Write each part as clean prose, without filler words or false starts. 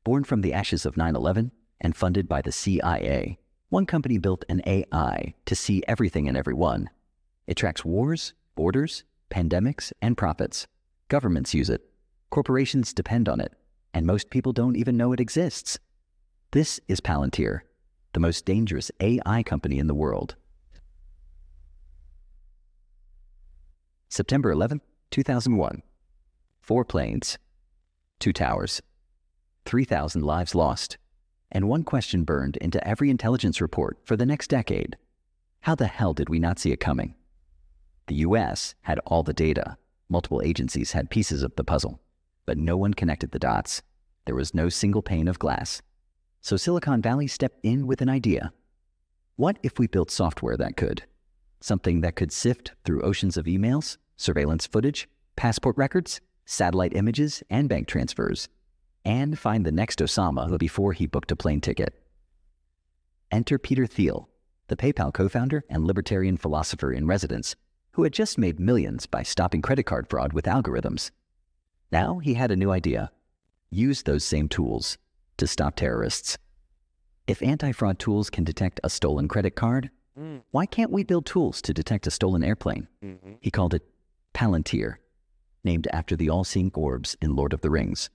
Born from the ashes of 9/11 and funded by the CIA, one company built an AI to see everything and everyone. It tracks wars, borders, pandemics, and profits. Governments use it. Corporations depend on it. And most people don't even know it exists. This is Palantir, the most dangerous AI company in the world. September 11, 2001. 4 planes, 2 towers, 3,000 lives lost, and one question burned into every intelligence report for the next decade. How the hell did we not see it coming? The US had all the data. Multiple agencies had pieces of the puzzle, but no one connected the dots. There was no single pane of glass. So Silicon Valley stepped in with an idea. What if we built software that could? Something that could sift through oceans of emails, surveillance footage, passport records, satellite images, and bank transfers, and find the next Osama before he booked a plane ticket. Enter Peter Thiel, the PayPal co-founder and libertarian philosopher in residence, who had just made millions by stopping credit card fraud with algorithms. Now he had a new idea. Use those same tools to stop terrorists. If anti-fraud tools can detect a stolen credit card, why can't we build tools to detect a stolen airplane? He called it Palantir, named after the all-seeing orbs in Lord of the Rings.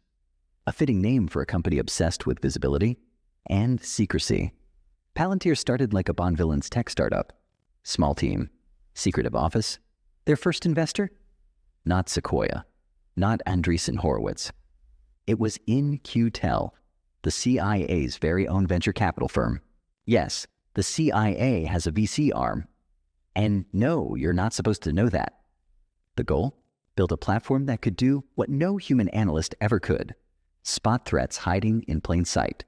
A fitting name for a company obsessed with visibility and secrecy. Palantir started like a Bond villain's tech startup. Small team, secretive office. Their first investor? Not Sequoia, not Andreessen Horowitz. It was In-Q-Tel, the CIA's very own venture capital firm. Yes, the CIA has a VC arm. And no, you're not supposed to know that. The goal? Build a platform that could do what no human analyst ever could. Spot threats hiding in plain sight.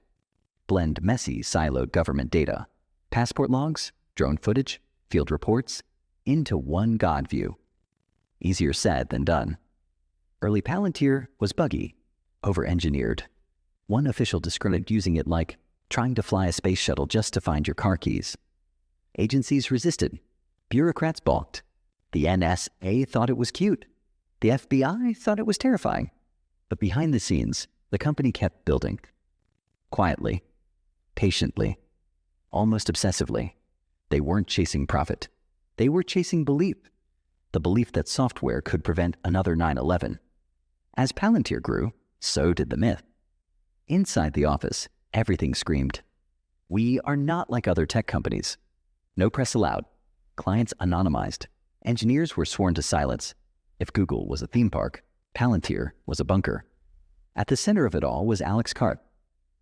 Blend messy, siloed government data, passport logs, drone footage, field reports, into one God view. Easier said than done. Early Palantir was buggy, over-engineered. One official described using it like trying to fly a space shuttle just to find your car keys. Agencies resisted. Bureaucrats balked. The NSA thought it was cute. The FBI thought it was terrifying. But behind the scenes, the company kept building. Quietly, patiently, almost obsessively. They weren't chasing profit. They were chasing belief. The belief that software could prevent another 9/11. As Palantir grew, so did the myth. Inside the office, everything screamed, "We are not like other tech companies." No press allowed. Clients anonymized. Engineers were sworn to silence. If Google was a theme park, Palantir was a bunker. At the center of it all was Alex Karp,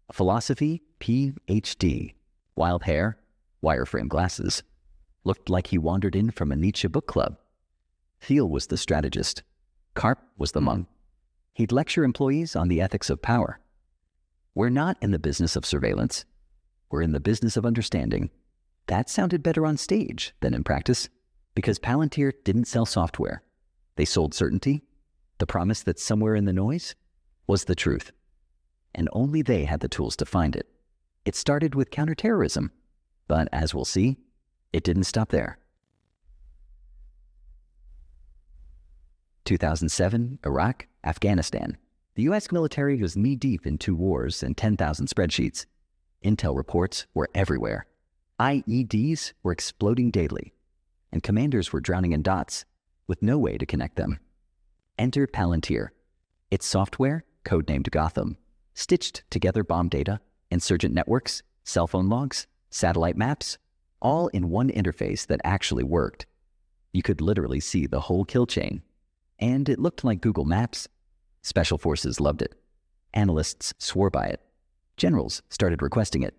a philosophy PhD, wild hair, wireframe glasses. Looked like he wandered in from a Nietzsche book club. Thiel was the strategist. Karp was the monk. He'd lecture employees on the ethics of power. We're not in the business of surveillance. We're in the business of understanding. That sounded better on stage than in practice, because Palantir didn't sell software. They sold certainty, the promise that somewhere in the noise was the truth. And only they had the tools to find it. It started with counterterrorism, but as we'll see, it didn't stop there. 2007, Iraq, Afghanistan. The US military was knee-deep in 2 wars and 10,000 spreadsheets. Intel reports were everywhere. IEDs were exploding daily, and commanders were drowning in dots with no way to connect them. Enter Palantir. Its software, codenamed Gotham, stitched together bomb data, insurgent networks, cell phone logs, satellite maps, all in one interface that actually worked. You could literally see the whole kill chain. And it looked like Google Maps. Special forces loved it. Analysts swore by it. Generals started requesting it.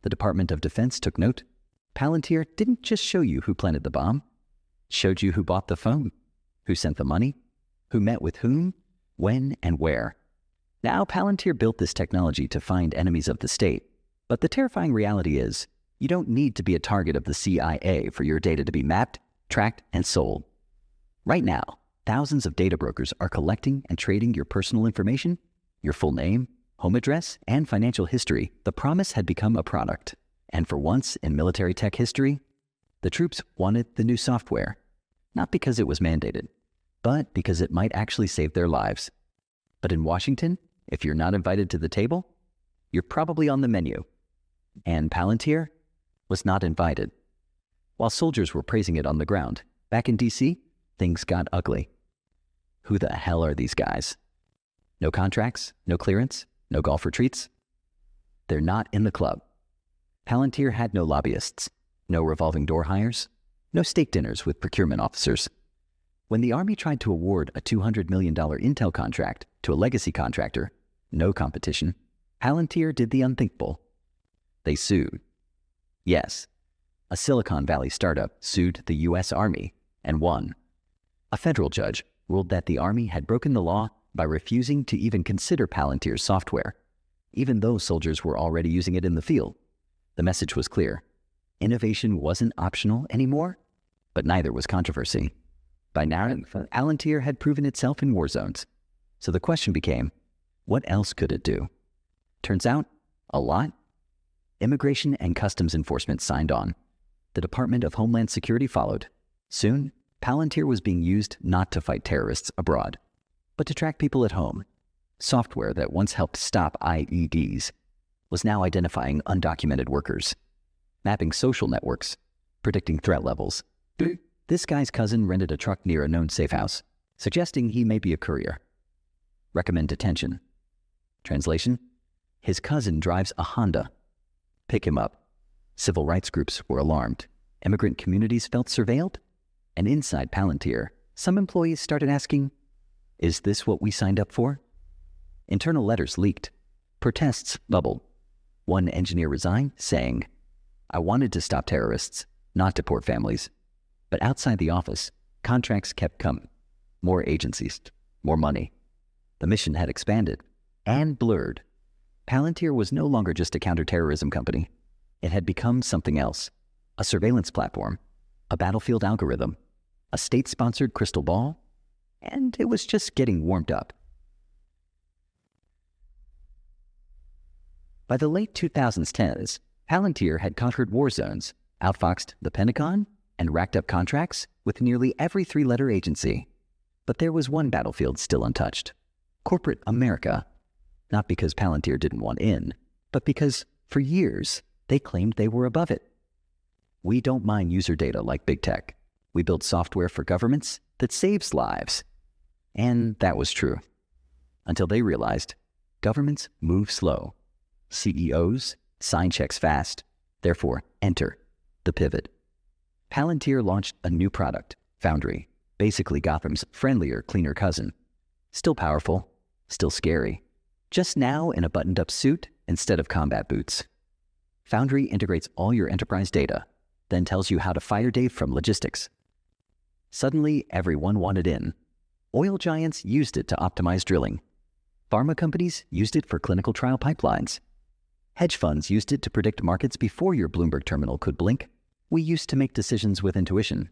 The Department of Defense took note. Palantir didn't just show you who planted the bomb. It showed you who bought the phone, who sent the money, who met with whom, when, and where. Now, Palantir built this technology to find enemies of the state. But the terrifying reality is, you don't need to be a target of the CIA for your data to be mapped, tracked, and sold. Right now, thousands of data brokers are collecting and trading your personal information, your full name, home address, and financial history. The promise had become a product. And for once in military tech history, the troops wanted the new software. Not because it was mandated, but because it might actually save their lives. But in Washington, if you're not invited to the table, you're probably on the menu. And Palantir was not invited. While soldiers were praising it on the ground, back in DC, things got ugly. Who the hell are these guys? No contracts, no clearance, no golf retreats. They're not in the club. Palantir had no lobbyists, no revolving door hires, no steak dinners with procurement officers. When the Army tried to award a $200 million Intel contract to a legacy contractor, no competition, Palantir did the unthinkable. They sued. Yes, a Silicon Valley startup sued the U.S. Army and won. A federal judge ruled that the Army had broken the law by refusing to even consider Palantir's software, even though soldiers were already using it in the field. The message was clear. Innovation wasn't optional anymore, but neither was controversy. By now, Palantir had proven itself in war zones. So the question became, what else could it do? Turns out, a lot. Immigration and Customs Enforcement signed on. The Department of Homeland Security followed. Soon, Palantir was being used not to fight terrorists abroad, but to track people at home. Software that once helped stop IEDs was now identifying undocumented workers, mapping social networks, predicting threat levels. This guy's cousin rented a truck near a known safe house, suggesting he may be a courier. Recommend detention. Translation: his cousin drives a Honda. Pick him up. Civil rights groups were alarmed. Immigrant communities felt surveilled. And inside Palantir, some employees started asking, is this what we signed up for? Internal letters leaked. Protests bubbled. One engineer resigned, saying, I wanted to stop terrorists, not deport families. But outside the office, contracts kept coming. More agencies, more money. The mission had expanded and blurred. Palantir was no longer just a counterterrorism company. It had become something else. A surveillance platform, a battlefield algorithm, a state-sponsored crystal ball, and it was just getting warmed up. By the late 2010s, Palantir had conquered war zones, outfoxed the Pentagon, and racked up contracts with nearly every three-letter agency. But there was one battlefield still untouched: corporate America. Not because Palantir didn't want in, but because, for years, they claimed they were above it. We don't mine user data like big tech. We build software for governments that saves lives. And that was true. Until they realized governments move slow. CEOs sign checks fast. Therefore, enter the pivot. Palantir launched a new product, Foundry, basically Gotham's friendlier, cleaner cousin. Still powerful, still scary. Just now in a buttoned-up suit instead of combat boots. Foundry integrates all your enterprise data, then tells you how to fire Dave from logistics. Suddenly, everyone wanted in. Oil giants used it to optimize drilling. Pharma companies used it for clinical trial pipelines. Hedge funds used it to predict markets before your Bloomberg terminal could blink. We used to make decisions with intuition.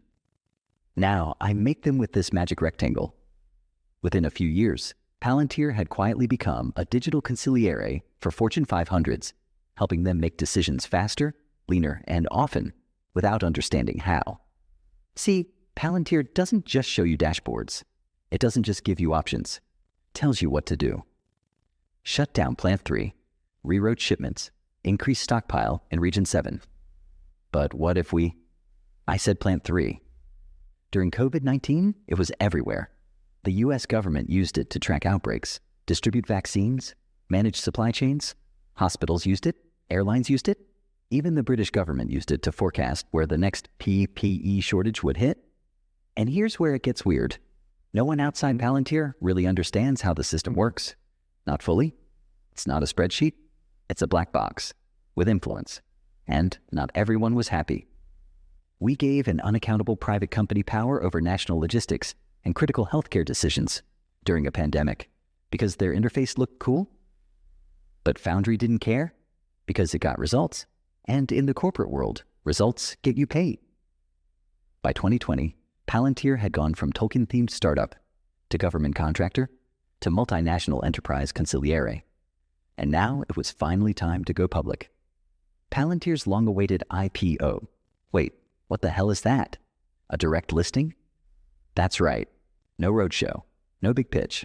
Now, I make them with this magic rectangle. Within a few years, Palantir had quietly become a digital consigliere for Fortune 500s, helping them make decisions faster, leaner, and often without understanding how. See, Palantir doesn't just show you dashboards. It doesn't just give you options. It tells you what to do. Shut down Plant 3, reroute shipments, increase stockpile in Region 7. But what if I said Plant 3. During COVID-19, it was everywhere. The U.S. government used it to track outbreaks, distribute vaccines, manage supply chains. Hospitals used it, airlines used it. Even the British government used it to forecast where the next PPE shortage would hit. And here's where it gets weird. No one outside Palantir really understands how the system works. Not fully. It's not a spreadsheet. It's a black box with influence. And not everyone was happy. We gave an unaccountable private company power over national logistics and critical healthcare decisions during a pandemic because their interface looked cool. But Foundry didn't care because it got results. And in the corporate world, results get you paid. By 2020, Palantir had gone from Tolkien-themed startup to government contractor to multinational enterprise consigliere. And now it was finally time to go public. Palantir's long-awaited IPO. Wait, what the hell is that? A direct listing? That's right. No roadshow, no big pitch.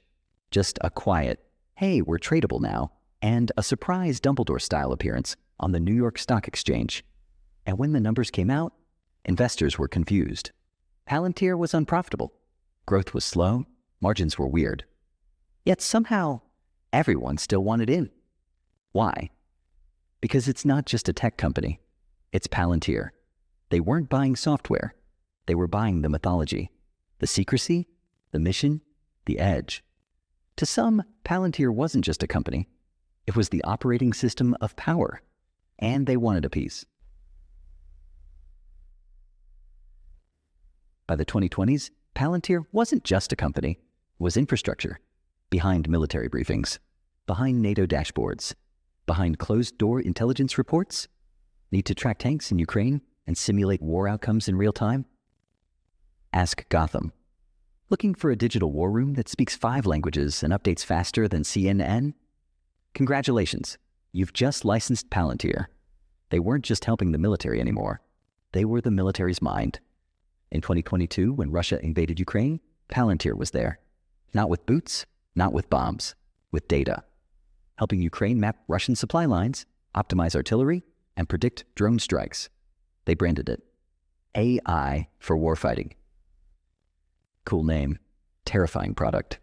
Just a quiet, hey, we're tradable now, and a surprise Dumbledore-style appearance on the New York Stock Exchange. And when the numbers came out, investors were confused. Palantir was unprofitable. Growth was slow. Margins were weird. Yet somehow, everyone still wanted in. Why? Because it's not just a tech company. It's Palantir. They weren't buying software. They were buying the mythology, the secrecy, the mission, the edge. To some, Palantir wasn't just a company. It was the operating system of power, and they wanted a piece. By the 2020s, Palantir wasn't just a company. It was infrastructure, behind military briefings, behind NATO dashboards, behind closed-door intelligence reports. Need to track tanks in Ukraine and simulate war outcomes in real time? Ask Gotham. Looking for a digital war room that speaks 5 languages and updates faster than CNN? Congratulations, you've just licensed Palantir. They weren't just helping the military anymore. They were the military's mind. In 2022, when Russia invaded Ukraine, Palantir was there. Not with boots, not with bombs, with data. Helping Ukraine map Russian supply lines, optimize artillery, and predict drone strikes. They branded it AI for warfighting. Cool name, terrifying product.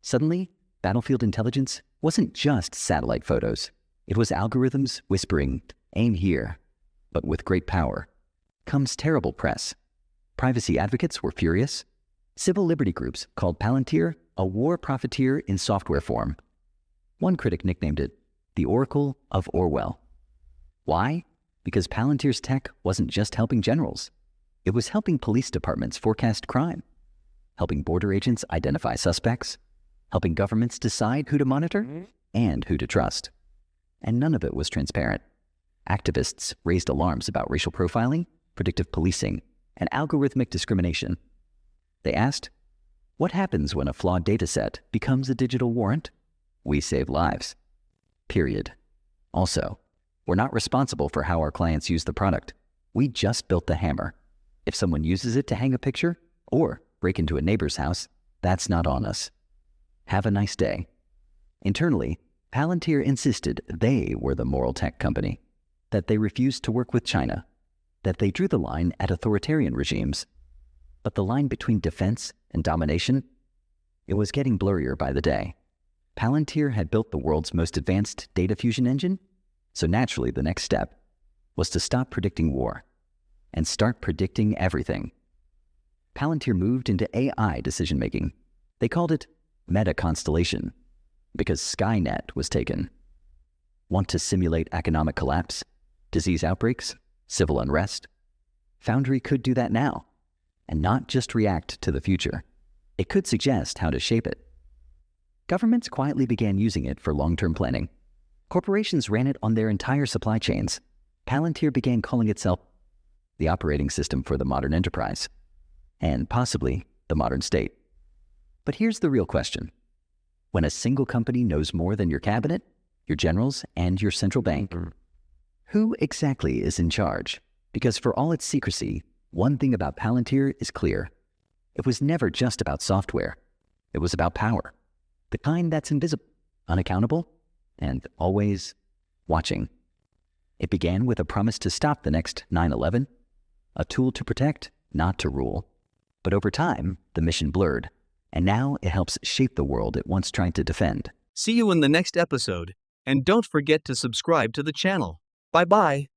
Suddenly, battlefield intelligence wasn't just satellite photos. It was algorithms whispering, aim here. But with great power comes terrible press. Privacy advocates were furious. Civil liberty groups called Palantir a war profiteer in software form. One critic nicknamed it the Oracle of Orwell. Why? Because Palantir's tech wasn't just helping generals. It was helping police departments forecast crime, helping border agents identify suspects, helping governments decide who to monitor and who to trust. And none of it was transparent. Activists raised alarms about racial profiling, predictive policing, and algorithmic discrimination. They asked, what happens when a flawed dataset becomes a digital warrant? We save lives. Period. Also, we're not responsible for how our clients use the product. We just built the hammer. If someone uses it to hang a picture or break into a neighbor's house, that's not on us. Have a nice day. Internally, Palantir insisted they were the moral tech company, that they refused to work with China, that they drew the line at authoritarian regimes. But the line between defense and domination, it was getting blurrier by the day. Palantir had built the world's most advanced data fusion engine, so naturally the next step was to stop predicting war and start predicting everything. Palantir moved into AI decision-making. They called it meta-constellation because Skynet was taken. Want to simulate economic collapse, disease outbreaks, civil unrest? Foundry could do that now, and not just react to the future. It could suggest how to shape it. Governments quietly began using it for long-term planning. Corporations ran it on their entire supply chains. Palantir began calling itself the operating system for the modern enterprise, and possibly the modern state. But here's the real question. When a single company knows more than your cabinet, your generals, and your central bank, who exactly is in charge? Because for all its secrecy, one thing about Palantir is clear. It was never just about software. It was about power. The kind that's invisible, unaccountable, and always watching. It began with a promise to stop the next 9/11, a tool to protect, not to rule. But over time, the mission blurred, and now it helps shape the world it once tried to defend. See you in the next episode, and don't forget to subscribe to the channel. Bye-bye.